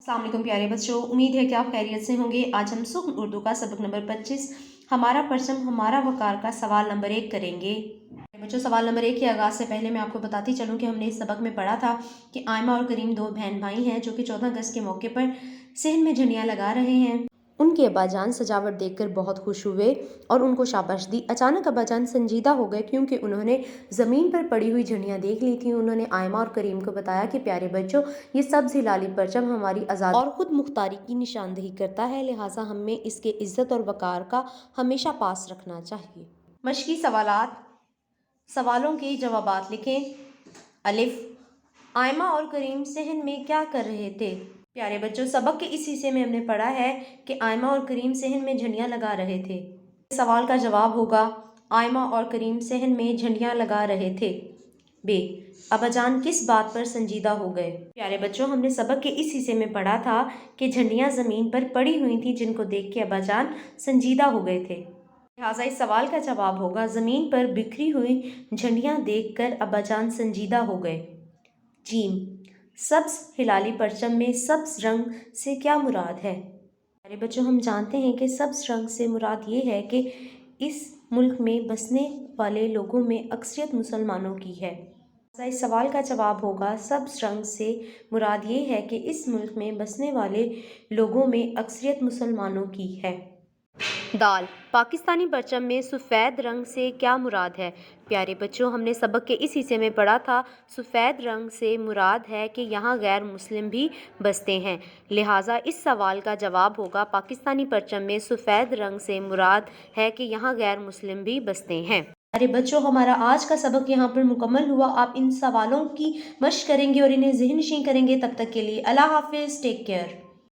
अस्सलाम वालेकुम प्यारे बच्चों, उम्मीद है कि आप खैरियत से होंगे। आज हम सुख्न उर्दू का सबक नंबर 25 हमारा परचम हमारा वकार का सवाल नंबर 1 करेंगे। बच्चों, सवाल नंबर 1 के आगाज़ से पहले मैं आपको बताती चलूँ कि हमने इस सबक में पढ़ा था कि आयमा और करीम दो बहन भाई हैं जो कि 14 अगस्त के मौके पर सहन में झंडियाँ लगा रहे हैं। उनके अब्बाजान सजावट देखकर बहुत खुश हुए और उनको शाबाश दी। अचानक अब्बाजान संजीदा हो गए क्योंकि उन्होंने ज़मीन पर पड़ी हुई झंडियाँ देख ली थीं। उन्होंने आयमा और करीम को बताया कि प्यारे बच्चों, ये सब्ज़ हिलाली परचम हमारी आज़ादी और ख़ुद मुख्तारी की निशानदेही करता है, लिहाजा हमें इसके इज़्ज़त और वक़ार का हमेशा पास रखना चाहिए। मश्की सवालात, सवालों के जवाबात लिखें। अलिफ, आयमा और करीम सहन में क्या कर रहे थे? प्यारे बच्चों, सबक के इस हिस्से में हमने पढ़ा है कि आयमा और करीम सहन में झंडियाँ लगा रहे थे। सवाल का जवाब होगा आयमा और करीम सहन में झंडियाँ लगा रहे थे। बे, अब्बाजान किस बात पर संजीदा हो गए? प्यारे बच्चों, हमने सबक के इस हिस्से में पढ़ा था कि झंडियाँ ज़मीन पर पड़ी हुई थीं जिनको देख के अब्बाजान संजीदा हो गए थे। लिहाजा इस सवाल का जवाब होगा ज़मीन पर बिखरी हुई झंडियाँ देखकर अब्बाजान संजीदा हो गए। जीम, सब्ज़ हिलाली परचम में सब्ज़ रंग से क्या मुराद है? प्यारे बच्चों, हम जानते हैं कि सब्ज़ रंग से मुराद ये है कि इस मुल्क में बसने वाले लोगों में अक्सरियत मुसलमानों की है। इस सवाल का जवाब होगा सब्ज़ रंग से मुराद ये है कि इस मुल्क में बसने वाले लोगों में अक्सरियत मुसलमानों की है। दाल, पाकिस्तानी परचम में सफ़ेद रंग से क्या मुराद है? प्यारे बच्चों, हमने सबक के इस हिस्से में पढ़ा था सफ़ेद रंग से मुराद है कि यहाँ गैर मुस्लिम भी बसते हैं। लिहाजा इस सवाल का जवाब होगा पाकिस्तानी परचम में सफ़ेद रंग से मुराद है कि यहाँ गैर मुस्लिम भी बसते हैं। अरे बच्चों, हमारा आज का सबक यहाँ पर मुकम्मल हुआ। आप इन सवालों की मश्क करेंगे और इन्हें ज़हन नशीं करेंगे। तब तक के लिए अल्लाह हाफ़िज़, टेक केयर।